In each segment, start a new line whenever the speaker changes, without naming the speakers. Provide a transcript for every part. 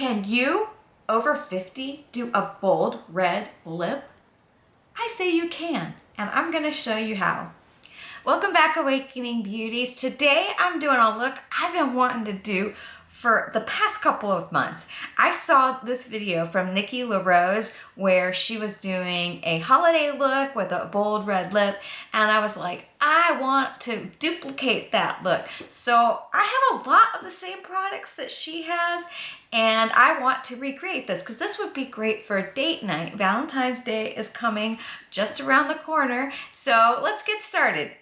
Can you, over 50, do a bold red lip? I say you can, and I'm gonna show you how. Welcome back, Awakening Beauties. Today I'm doing a look I've been wanting to do for the past couple of months. I saw this video from Nikki where she was doing a holiday look with a bold red lip, and I was like, I want to duplicate that look. So I have a lot of the same products that she has, and I want to recreate this because this would be great for a date night. Valentine's Day is coming just around the corner, so let's get started.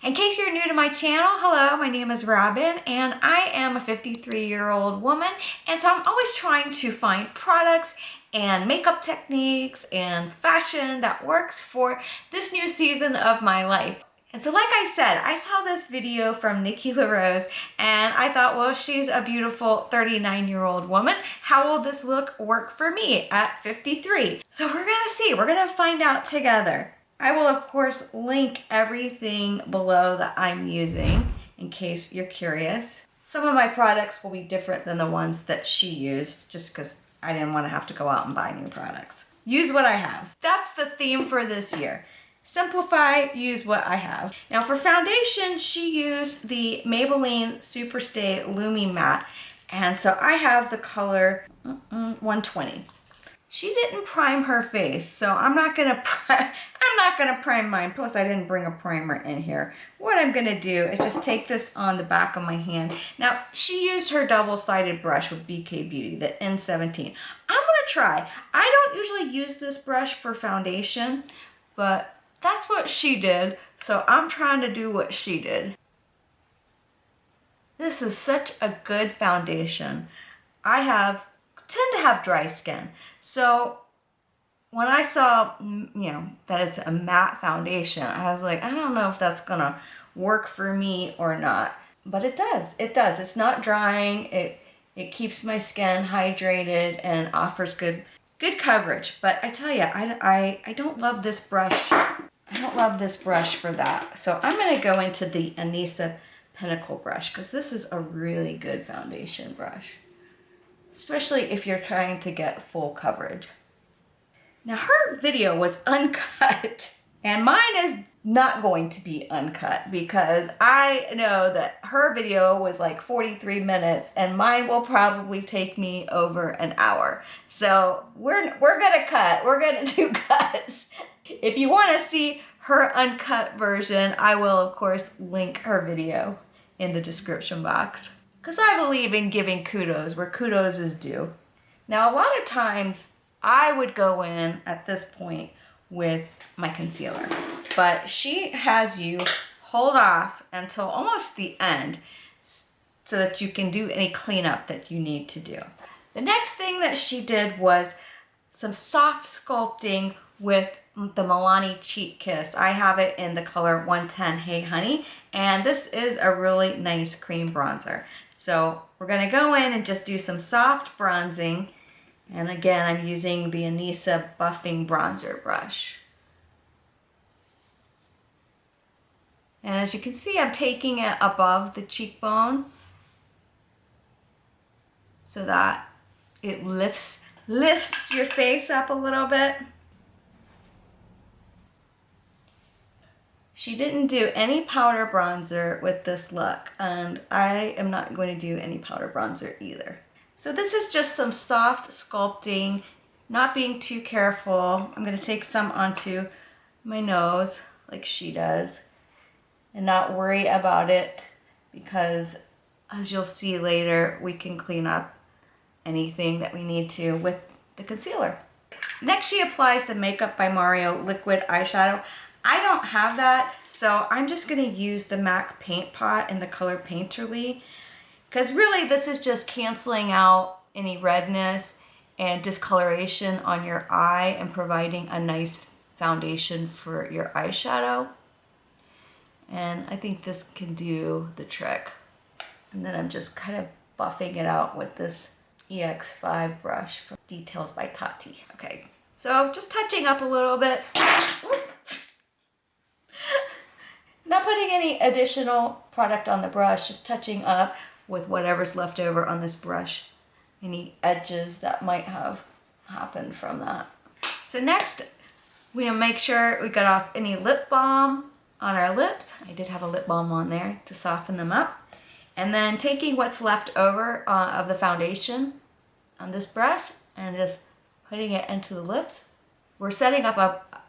In case you're new to my channel, hello, my name is Robin, and I am a 53-year-old woman, and so I'm always trying to find products and makeup techniques and fashion that works for this new season of my life. And so like I said, I saw this video from Nikki and I thought, well, she's a beautiful 39-year-old woman. How will this look work for me at 53? So we're gonna see, we're gonna find out together. I will, of course, link everything below that I'm using in case you're curious. Some of my products will be different than the ones that she used just because I didn't want to have to go out and buy new products. Use what I have. That's the theme for this year. Simplify, use what I have. Now for foundation, she used the Maybelline Superstay Lumi Matte, and so I have the color 120. She didn't prime her face, so I'm not gonna prime mine. Plus, I didn't bring a primer in here. What I'm gonna do is just take this on the back of my hand. Now, she used her double-sided brush with BK Beauty, the N17. I'm gonna try. I don't usually use this brush for foundation, but that's what she did, so I'm trying to do what she did. This is such a good foundation. I tend to have dry skin. So when I saw, that it's a matte foundation, I was like, I don't know if that's gonna work for me or not. But it does, it does. It's not drying, it keeps my skin hydrated and offers good coverage. But I tell you, I don't love this brush. I don't love this brush for that. So I'm gonna go into the Anisa Pinnacle brush because this is a really good foundation brush, especially if you're trying to get full coverage. Now her video was uncut, and mine is not going to be uncut because I know that her video was like 43 minutes and mine will probably take me over an hour. So we're gonna cut, we're gonna do cuts. If you wanna see her uncut version, I will of course link her video in the description box, because I believe in giving kudos where kudos is due. Now, a lot of times I would go in at this point with my concealer, but she has you hold off until almost the end so that you can do any cleanup that you need to do. The next thing that she did was some soft sculpting with the Milani Cheek Kiss. I have it in the color 110 Hey Honey, and this is a really nice cream bronzer. So we're gonna go in and just do some soft bronzing. And again, I'm using the Anisa Buffing Bronzer brush. And as you can see, I'm taking it above the cheekbone so that it lifts your face up a little bit. She didn't do any powder bronzer with this look, and I am not going to do any powder bronzer either. So this is just some soft sculpting, not being too careful. I'm gonna take some onto my nose like she does and not worry about it because, as you'll see later, we can clean up anything that we need to with the concealer. Next, she applies the Makeup by Mario liquid eyeshadow. I don't have that, so I'm just gonna use the MAC Paint Pot in the color Painterly, because really this is just canceling out any redness and discoloration on your eye and providing a nice foundation for your eyeshadow. And I think this can do the trick. And then I'm just kind of buffing it out with this EX5 brush from Details by Tati. Okay, so just touching up a little bit. Not putting any additional product on the brush, just touching up with whatever's left over on this brush any edges that might have happened from that. So next, we're gonna make sure we got off any lip balm on our lips. I did have a lip balm on there to soften them up. And then taking what's left over of the foundation on this brush and just putting it into the lips. We're setting up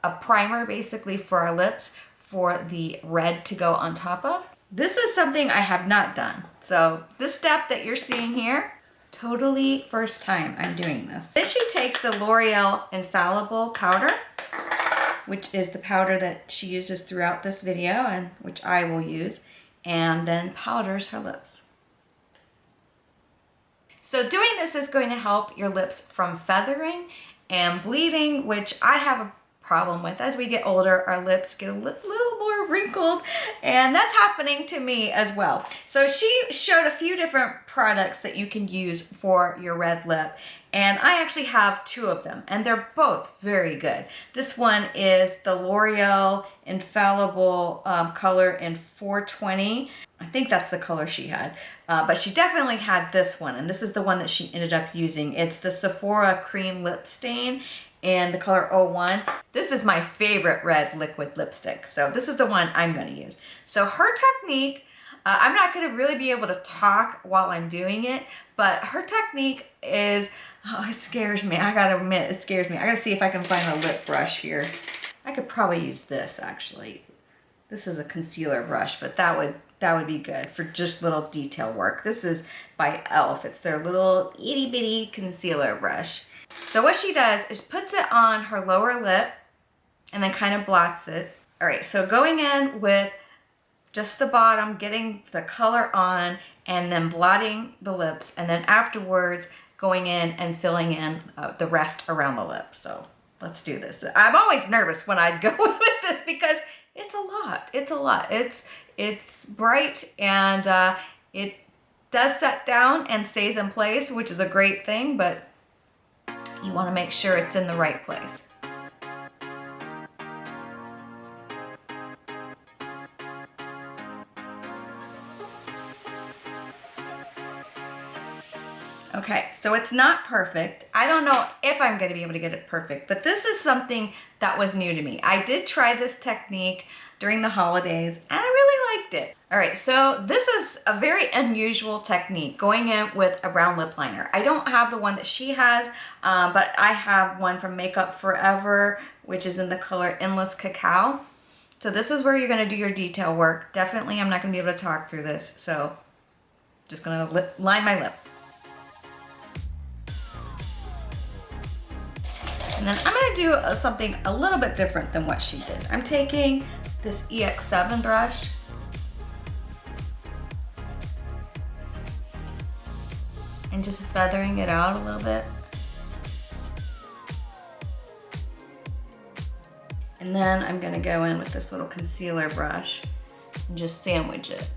a primer basically for our lips for the red to go on top of. This is something I have not done. So this step that you're seeing here, totally first time I'm doing this. Then she takes the L'Oreal Infallible powder, which is the powder that she uses throughout this video and which I will use, and then powders her lips. So doing this is going to help your lips from feathering and bleeding, which I have a problem with. As we get older, our lips get a little more wrinkled, and that's happening to me as well. So she showed a few different products that you can use for your red lip, and I actually have two of them, and they're both very good. This one is the L'Oreal Infallible color in 420. I think that's the color she had, but she definitely had this one, and this is the one that she ended up using. It's the Sephora Cream Lip Stain in the color 01. This is my favorite red liquid lipstick, so this is the one I'm gonna use. So her technique, I'm not gonna really be able to talk while I'm doing it, but her technique is, oh, it scares me. I gotta admit, it scares me. I gotta see if I can find a lip brush here. I could probably use this actually. This is a concealer brush, but that would be good for just little detail work. This is by e.l.f. It's their little itty bitty concealer brush. So what she does is puts it on her lower lip and then kind of blots it. All right, so going in with just the bottom, getting the color on, and then blotting the lips, and then afterwards going in and filling in the rest around the lip. So let's do this. I'm always nervous when I go with this because it's a lot. It's a lot. It's bright, and it does set down and stays in place, which is a great thing, but you want to make sure it's in the right place. Okay, so it's not perfect. I don't know if I'm going to be able to get it perfect, but this is something that was new to me. I did try this technique during the holidays, and I really liked it. All right, so this is a very unusual technique, going in with a brown lip liner. I don't have the one that she has, but I have one from Makeup Forever, which is in the color Endless Cacao. So this is where you're going to do your detail work. Definitely, I'm not going to be able to talk through this, so just going to line my lip. And then I'm gonna do something a little bit different than what she did. I'm taking this EX7 brush and just feathering it out a little bit. And then I'm gonna go in with this little concealer brush and just sandwich it.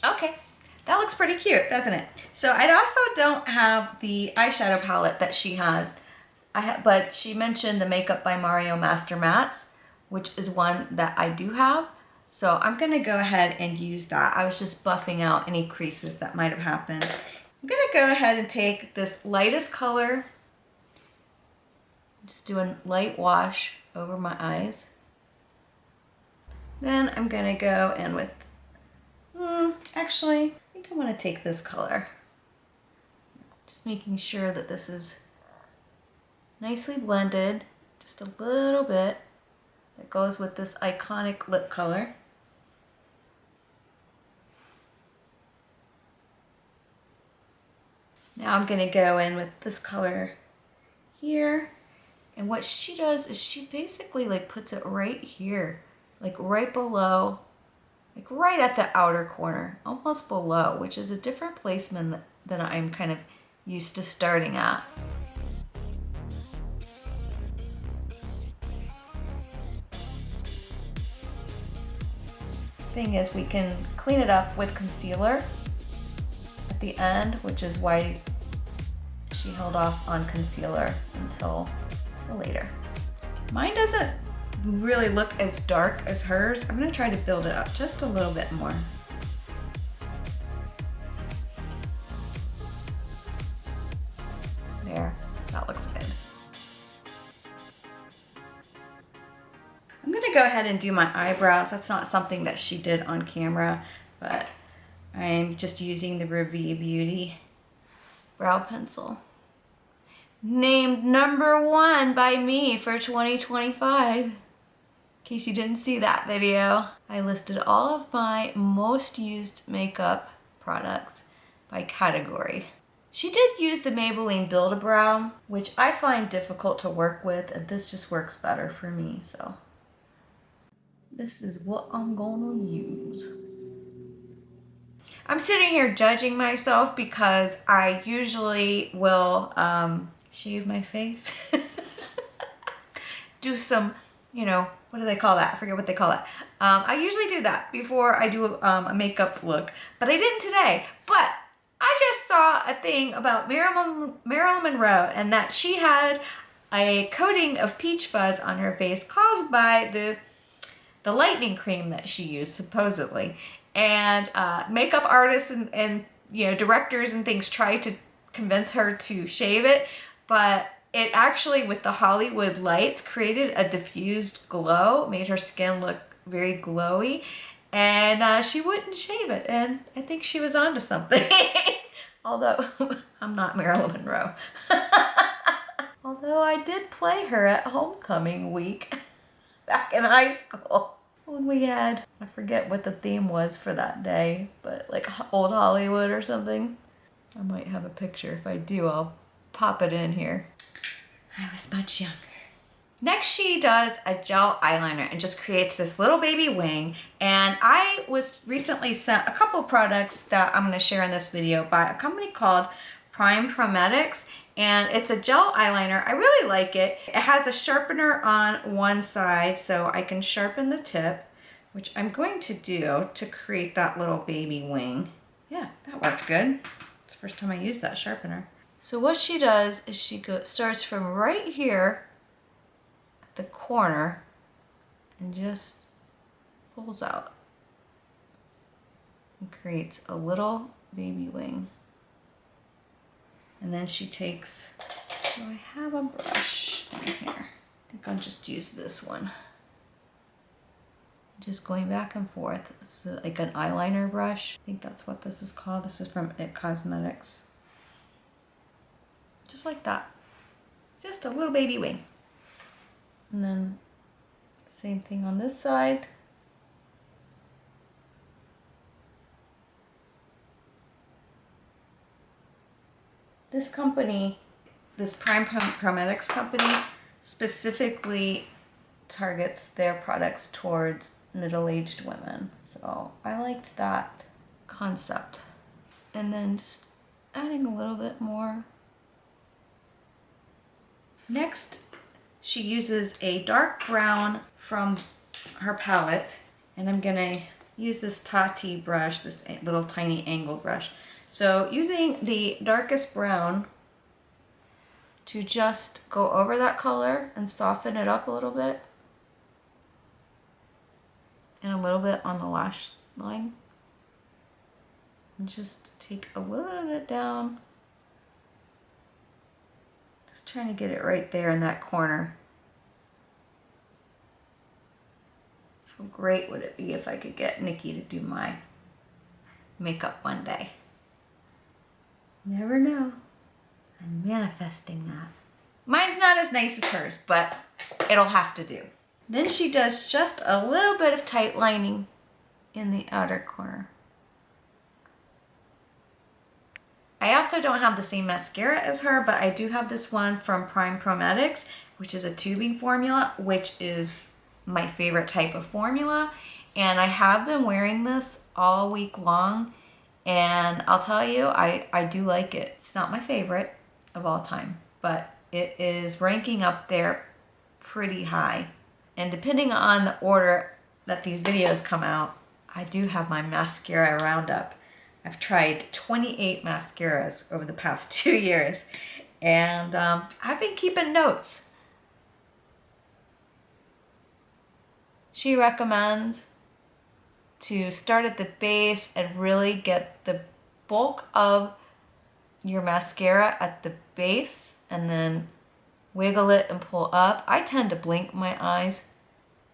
Okay, that looks pretty cute, doesn't it? So I also don't have the eyeshadow palette that she had, but she mentioned the Makeup by Mario Master Mattes, which is one that I do have. So I'm gonna go ahead and use that. I was just buffing out any creases that might have happened. I'm gonna go ahead and take this lightest color, just do a light wash over my eyes. Then I'm gonna go in with actually, I think I want to take this color. Just making sure that this is nicely blended, just a little bit. That goes with this iconic lip color. Now I'm going to go in with this color here. And what she does is she basically like puts it right here, like right below, like right at the outer corner, almost below, which is a different placement than I'm kind of used to starting at. Thing is, we can clean it up with concealer at the end, which is why she held off on concealer until later. Mine doesn't really look as dark as hers. I'm gonna try to build it up just a little bit more. There, that looks good. I'm gonna go ahead and do my eyebrows. That's not something that she did on camera, but I'm just using the Revie Beauty brow pencil. Named #1 by me for 2025. In case you didn't see that video. I listed all of my most used makeup products by category. She did use the Maybelline Build-A-Brow, which I find difficult to work with, and this just works better for me, so. This is what I'm gonna use. I'm sitting here judging myself because I usually will shave my face. Do some, you know, what do they call that? I forget what they call it. I usually do that before I do a makeup look, but I didn't today. But I just saw a thing about Marilyn Monroe and that she had a coating of peach fuzz on her face caused by the lightning cream that she used, supposedly. And makeup artists and you know, directors and things tried to convince her to shave it, but it actually, with the Hollywood lights, created a diffused glow, made her skin look very glowy, and she wouldn't shave it, and I think she was onto something. Although, I'm not Marilyn Monroe. Although I did play her at homecoming week back in high school. When we had, I forget what the theme was for that day, but like old Hollywood or something. I might have a picture. If I do, I'll pop it in here. I was much younger. Next, she does a gel eyeliner and just creates this little baby wing. And I was recently sent a couple products that I'm gonna share in this video by a company called PrimePrometics. And it's a gel eyeliner. I really like it. It has a sharpener on one side so I can sharpen the tip, which I'm going to do to create that little baby wing. Yeah, that worked good. It's the first time I used that sharpener. So what she does is she starts from right here at the corner and just pulls out and creates a little baby wing. And then she takes, so I have a brush in here. I think I'll just use this one. Just going back and forth. It's like an eyeliner brush. I think that's what this is called. This is from e.l.f. Cosmetics. Just like that. Just a little baby wing. And then same thing on this side. This company, this PrimePrometics company, specifically targets their products towards middle-aged women. So I liked that concept. And then just adding a little bit more. Next, she uses a dark brown from her palette. And I'm gonna use this Tati brush, this little tiny angle brush. So using the darkest brown to just go over that color and soften it up a little bit. And a little bit on the lash line. And just take a little bit down. Just trying to get it right there in that corner. How great would it be if I could get Nikki to do my makeup one day? Never know. I'm manifesting that. Mine's not as nice as hers, but it'll have to do. Then she does just a little bit of tight lining in the outer corner. I also don't have the same mascara as her, but I do have this one from PrimePrometics, which is a tubing formula, which is my favorite type of formula. And I have been wearing this all week long. And I'll tell you, I do like it. It's not my favorite of all time, but it is ranking up there pretty high. And depending on the order that these videos come out, I do have my mascara roundup. I've tried 28 mascaras over the past 2 years, and I've been keeping notes. she recommends to start at the base and really get the bulk of your mascara at the base and then wiggle it and pull up. I tend to blink my eyes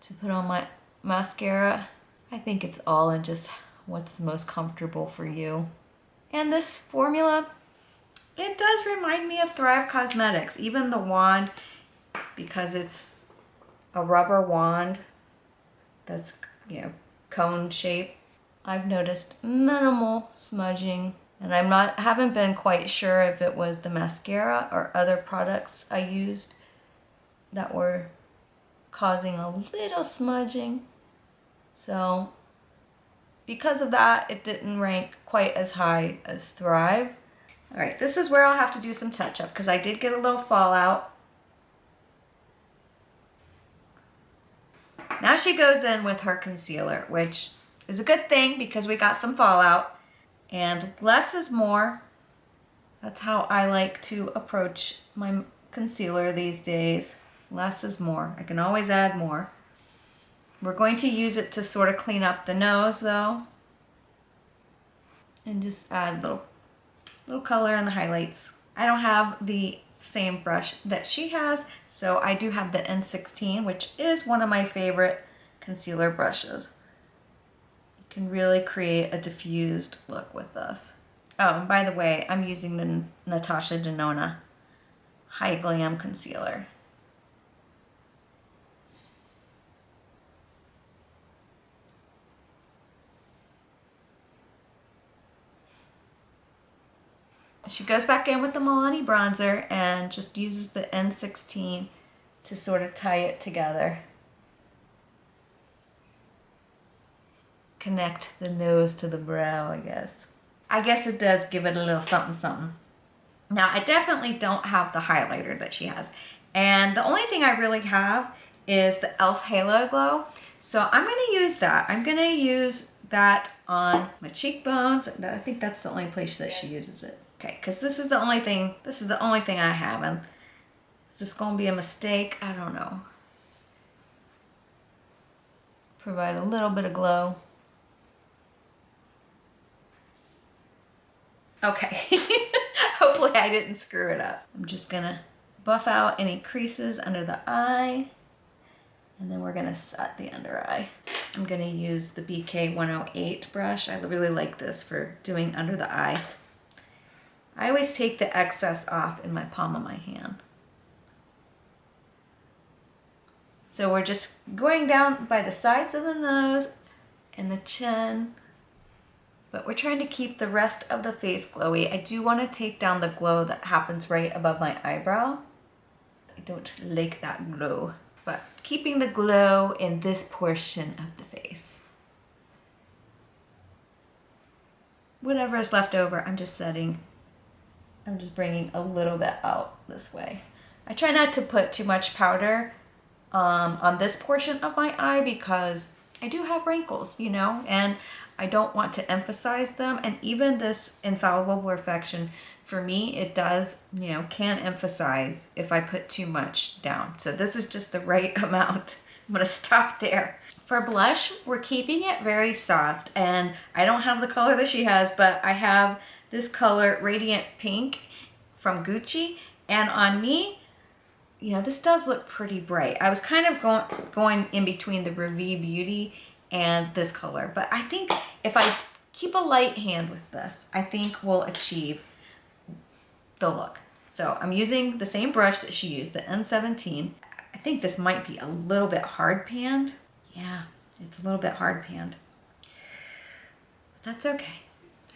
to put on my mascara. I think it's all in just what's the most comfortable for you. And this formula, it does remind me of Thrive Cosmetics, even the wand, because it's a rubber wand that's, you know, cone shape. I've noticed minimal smudging, and haven't been quite sure if it was the mascara or other products I used that were causing a little smudging. So because of that, it didn't rank quite as high as Thrive. All right, this is where I'll have to do some touch up because I did get a little fallout. Now she goes in with her concealer, which is a good thing because we got some fallout. And less is more. That's how I like to approach my concealer these days. Less is more. I can always add more. We're going to use it to sort of clean up the nose though. And just add a little color in the highlights. I don't have the same brush that she has, so I do have the N16, which is one of my favorite concealer brushes. You can really create a diffused look with this. Oh, and by the way, I'm using the Natasha Denona High Glam Concealer. She goes back in with the Milani bronzer and just uses the N16 to sort of tie it together. Connect the nose to the brow, I guess. I guess it does give it a little something something. Now, I definitely don't have the highlighter that she has. And the only thing I really have is the e.l.f. Halo Glow. So I'm gonna use that. I'm gonna use that on my cheekbones. I think that's the only place that she uses it. Okay, because this is the only thing I have. And is this gonna be a mistake? I don't know. Provide a little bit of glow. Okay, hopefully I didn't screw it up. I'm just gonna buff out any creases under the eye, and then we're gonna set the under eye. I'm gonna use the BK 108 brush. I really like this for doing under the eye. I always take the excess off in my palm of my hand. So we're just going down by the sides of the nose and the chin, but we're trying to keep the rest of the face glowy. I do want to take down the glow that happens right above my eyebrow. I don't like that glow, but keeping the glow in this portion of the face. Whatever is left over, I'm just bringing a little bit out this way. I try not to put too much powder on this portion of my eye because I do have wrinkles, you know, and I don't want to emphasize them. And even this Infallible Perfection, for me, it does, you know, can emphasize if I put too much down. So this is just the right amount. I'm gonna stop there. For blush, we're keeping it very soft, and I don't have the color that she has, but I have this color, Radiant Pink from Gucci, and on me, you know, this does look pretty bright. I was kind of going in between the Revi Beauty and this color, but I think if I keep a light hand with this, I think we'll achieve the look. So I'm using the same brush that she used, the N17. I think this might be a little bit hard panned. Yeah, it's a little bit hard panned, but that's okay.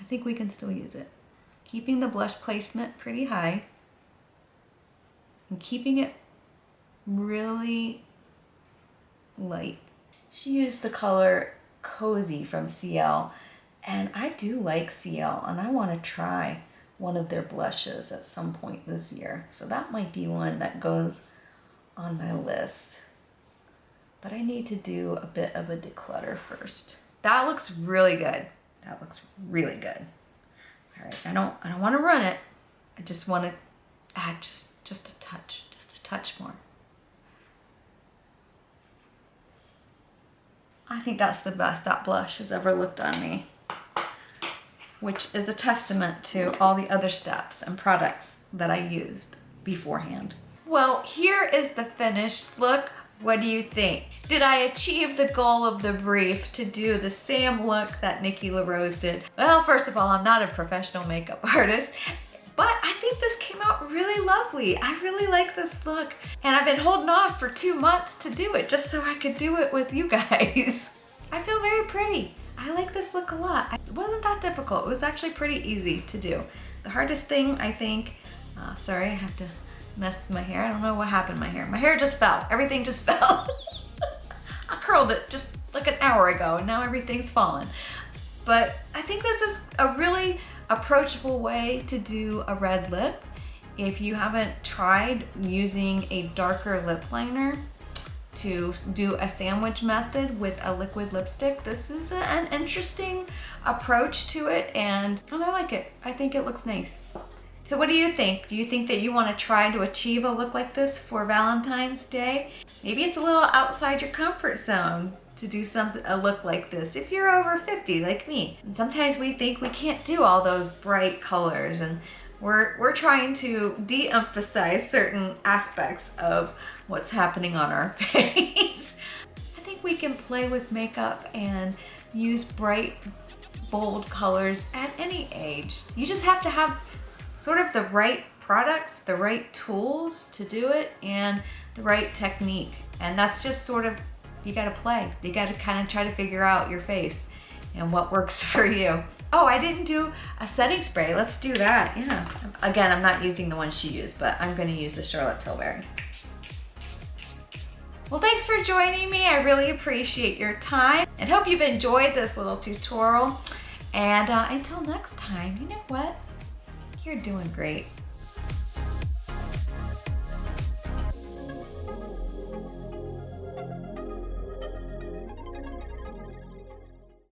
I think we can still use it. Keeping the blush placement pretty high and keeping it really light. She used the color Cozy from CL, and I do like CL, and I want to try one of their blushes at some point this year. So that might be one that goes on my list. But I need to do a bit of a declutter first. That looks really good. That looks really good. All right, I don't want to run it. I just want to add just a touch more. I think that's the best that blush has ever looked on me, which is a testament to all the other steps and products that I used beforehand. Well, here is the finished look. What do you think? Did I achieve the goal of the brief to do the same look that Nikki LaRose did? Well, first of all, I'm not a professional makeup artist, but I think this came out really lovely. I really like this look, and I've been holding off for 2 months to do it just so I could do it with you guys. I feel very pretty. I like this look a lot. It wasn't that difficult. It was actually pretty easy to do. The hardest thing, I think, sorry, I have to mess with my hair. I don't know what happened to my hair. My hair just fell. Everything just fell. I curled it just like an hour ago and now everything's fallen. But I think this is a really approachable way to do a red lip. If you haven't tried using a darker lip liner to do a sandwich method with a liquid lipstick, this is an interesting approach to it, and I like it. I think it looks nice. So what do you think? Do you think that you want to try to achieve a look like this for Valentine's Day? Maybe it's a little outside your comfort zone to do a look like this if you're over 50 like me. And sometimes we think we can't do all those bright colors, and we're trying to de-emphasize certain aspects of what's happening on our face. I think we can play with makeup and use bright, bold colors at any age. You just have to have sort of the right products, the right tools to do it, and the right technique. And that's just sort of, you gotta play. You gotta kind of try to figure out your face and what works for you. Oh, I didn't do a setting spray. Let's do that, yeah. Again, I'm not using the one she used, but I'm gonna use the Charlotte Tilbury. Well, thanks for joining me. I really appreciate your time and hope you've enjoyed this little tutorial. And until next time, you know what? You're doing great.